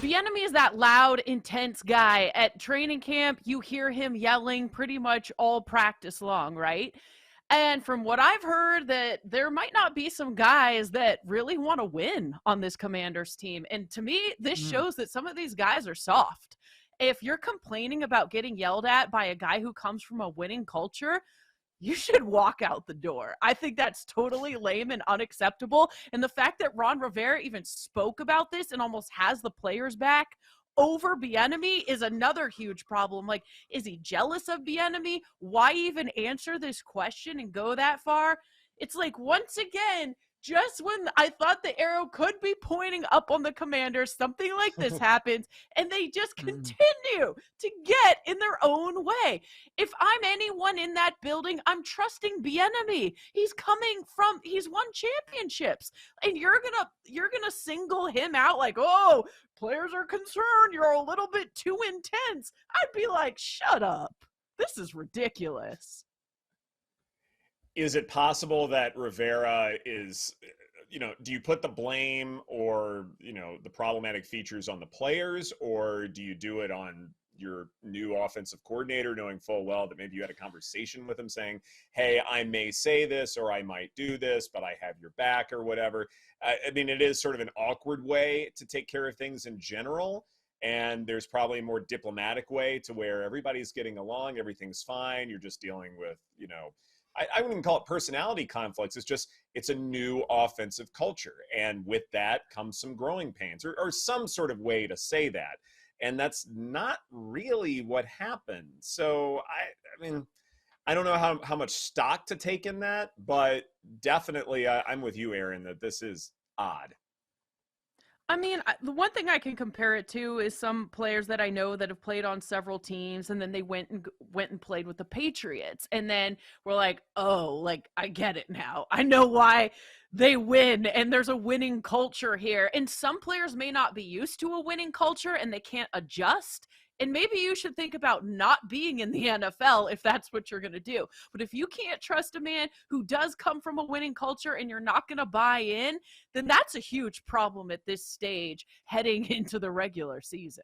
Bieniemy is that loud, intense guy. At training camp, you hear him yelling pretty much all practice long, right? And from what I've heard, that there might not be some guys that really want to win on this Commanders team. And to me, this shows that some of these guys are soft. If you're complaining about getting yelled at by a guy who comes from a winning culture, you should walk out the door. I think that's totally lame and unacceptable. And the fact that Ron Rivera even spoke about this and almost has the players back over Bieniemy is another huge problem. Like, is he jealous of Bieniemy? Why even answer this question and go that far? It's like, once again, just when I thought the arrow could be pointing up on the Commanders, something like this happens, and they just continue to get in their own way. If I'm anyone in that building, I'm trusting Bieniemy. He's won championships, and you're gonna single him out like, oh, players are concerned you're a little bit too intense. I'd be like, shut up. This is ridiculous. Is it possible that Rivera is, do you put the blame or, the problematic features on the players, or do you do it on your new offensive coordinator, knowing full well that maybe you had a conversation with him saying, hey, I may say this or I might do this, but I have your back or whatever? I mean, it is sort of an awkward way to take care of things in general. And there's probably a more diplomatic way to where everybody's getting along, everything's fine. You're just dealing with, I wouldn't even call it personality conflicts. It's a new offensive culture. And with that comes some growing pains or some sort of way to say that. And that's not really what happened. So, I mean, I don't know how much stock to take in that, but definitely I'm with you, Aaron, that this is odd. I mean, the one thing I can compare it to is some players that I know that have played on several teams, and then they went and played with the Patriots, and then we're like, oh, like, I get it now. I know why they win, and there's a winning culture here. And some players may not be used to a winning culture, and they can't adjust. And maybe you should think about not being in the NFL if that's what you're going to do. But if you can't trust a man who does come from a winning culture and you're not going to buy in, then that's a huge problem at this stage heading into the regular season.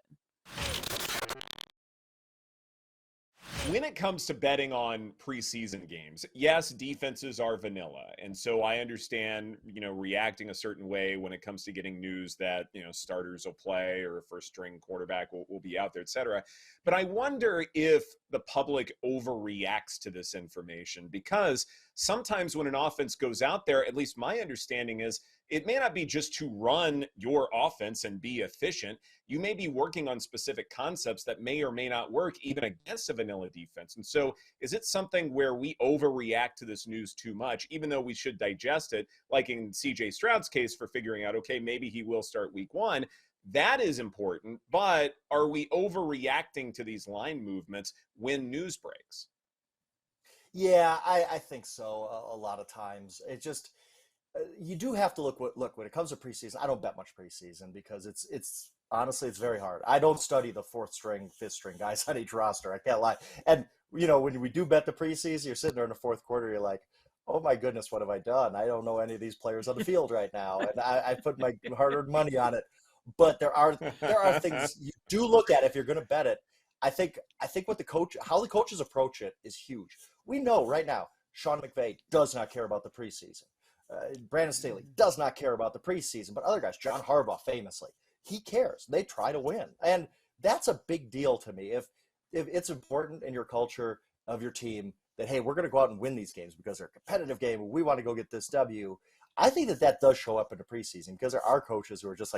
When it comes to betting on preseason games, yes, defenses are vanilla. And so I understand, reacting a certain way when it comes to getting news that, starters will play or a first string quarterback will be out there, et cetera. But I wonder if the public overreacts to this information, because sometimes when an offense goes out there, at least my understanding is, it may not be just to run your offense and be efficient. You may be working on specific concepts that may or may not work even against a vanilla defense. And so is it something where we overreact to this news too much, even though we should digest it, like in CJ Stroud's case for figuring out, okay, maybe he will start week one. That is important, but are we overreacting to these line movements when news breaks? Yeah, I think so a lot of times. It just, you do have to look when it comes to preseason. I don't bet much preseason because it's honestly, it's very hard. I don't study the fourth string, fifth string guys on each roster. I can't lie. And when we do bet the preseason, you're sitting there in the fourth quarter, you're like, oh my goodness, what have I done? I don't know any of these players on the field right now, and I put my hard-earned money on it. But there are things you do look at if you're going to bet it. I think how the coaches approach it is huge. We know right now Sean McVay does not care about the preseason. Brandon Staley does not care about the preseason, but other guys, John Harbaugh famously, he cares. They try to win, and that's a big deal to me. If it's important in your culture of your team that, hey, we're going to go out and win these games because they're a competitive game and we want to go get this W, I think that does show up in the preseason because there are coaches who are just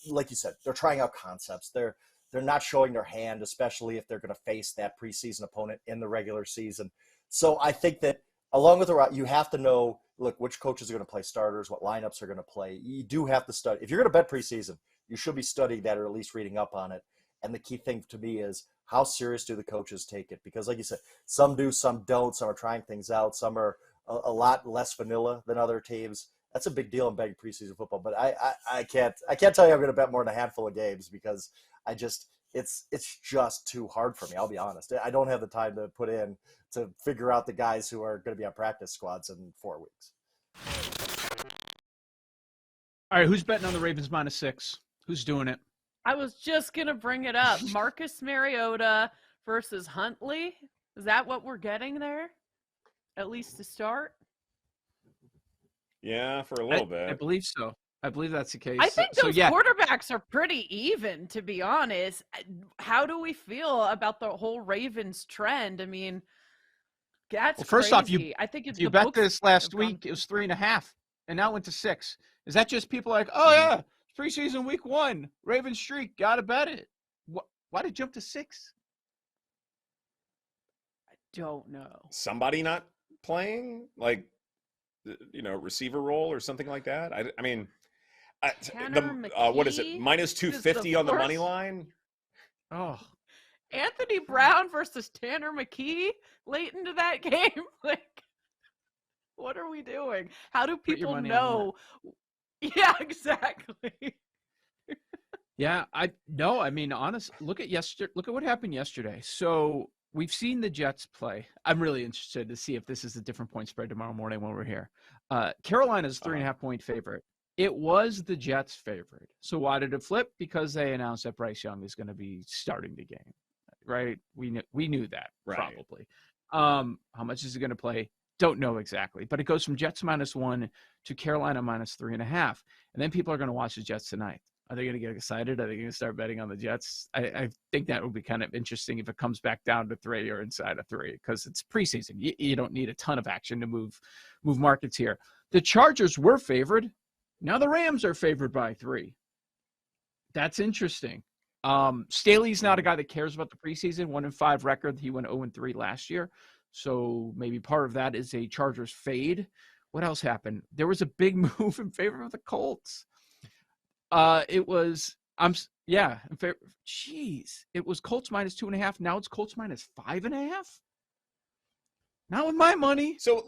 like you said, they're trying out concepts. They're not showing their hand, especially if they're going to face that preseason opponent in the regular season. So I think that along with you have to know, look, which coaches are going to play starters, what lineups are going to play. You do have to study. If you're going to bet preseason, you should be studying that or at least reading up on it. And the key thing to me is how serious do the coaches take it? Because like you said, some do, some don't. Some are trying things out. Some are a lot less vanilla than other teams. That's a big deal in betting preseason football. But I can't tell you I'm going to bet more than a handful of games because it's just too hard for me. I'll be honest. I don't have the time to put in to figure out the guys who are going to be on practice squads in 4 weeks. All right, who's betting on the Ravens -6? Who's doing it? I was just going to bring it up. Marcus Mariota versus Huntley. Is that what we're getting there? At least to start? Yeah, for a little I bit. believe so. I believe that's the case. I think So those yeah, quarterbacks are pretty even, to be honest. How do we feel about the whole Ravens trend? I mean, that's well, first crazy. off, I think you the bet books this last have gone. week it was 3.5, and now it went to 6. Is that just people like, oh yeah, it's preseason week 1, Ravens streak, gotta bet it? Why did it jump to 6? I don't know. Somebody not playing, like, receiver role or something like that. I mean, Tanner what is it? McKee Minus is 250 on the money fourth. line. Oh, Anthony Brown versus Tanner McKee late into that game. Like, what are we doing? How do put your people money on know? Yeah, exactly. yeah. I mean, honest. Look at what happened yesterday. So we've seen the Jets play. I'm really interested to see if this is a different point spread tomorrow morning when we're here. Carolina's 3.5-point favorite. It was the Jets' favorite. So why did it flip? Because they announced that Bryce Young is going to be starting the game, right? We knew that, Right. probably. How much is it going to play? Don't know exactly, but it goes from Jets -1 to Carolina -3.5, and then people are going to watch the Jets tonight. Are they going to get excited? Are they going to start betting on the Jets? I think that would be kind of interesting if it comes back down to 3 or inside of 3, because it's preseason. You don't need a ton of action to move markets here. The Chargers were favored. Now the Rams are favored by 3. That's interesting. Staley's not a guy that cares about the preseason. 1-5 record. He went 0-3 last year. So maybe part of that is a Chargers fade. What else happened? There was a big move in favor of the Colts. It was in favor. Jeez, it was Colts -2.5. Now it's Colts -5.5. Not with my money. So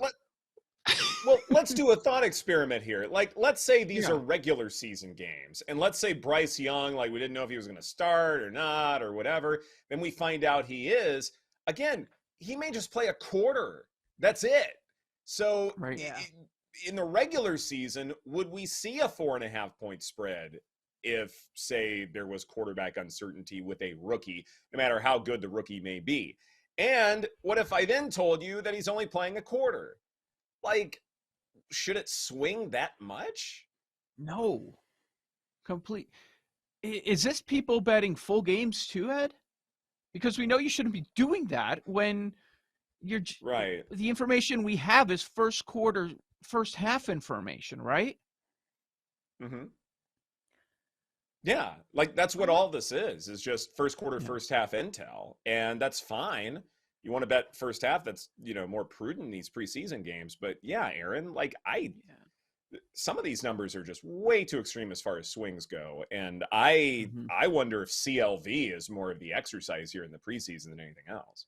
let's do a thought experiment here. Like, let's say these Yeah. are regular season games, and let's say Bryce Young, like, we didn't know if he was going to start or not or whatever. Then we find out he is. Again, he may just play a quarter. That's it. So Right. Yeah. in the regular season, would we see a 4.5-point spread if, say, there was quarterback uncertainty with a rookie, no matter how good the rookie may be? And what if I then told you that he's only playing a quarter? Like, should it swing that much? No. Complete. Is this people betting full games too, Ed? Because we know you shouldn't be doing that when you're Right. the information we have is first half information, right? Mm-hmm. Yeah, like that's what all this is just first quarter, first half intel, and that's fine. You want to bet first half, that's, more prudent in these preseason games. But yeah, Aaron, like some of these numbers are just way too extreme as far as swings go. And I wonder if CLV is more of the exercise here in the preseason than anything else.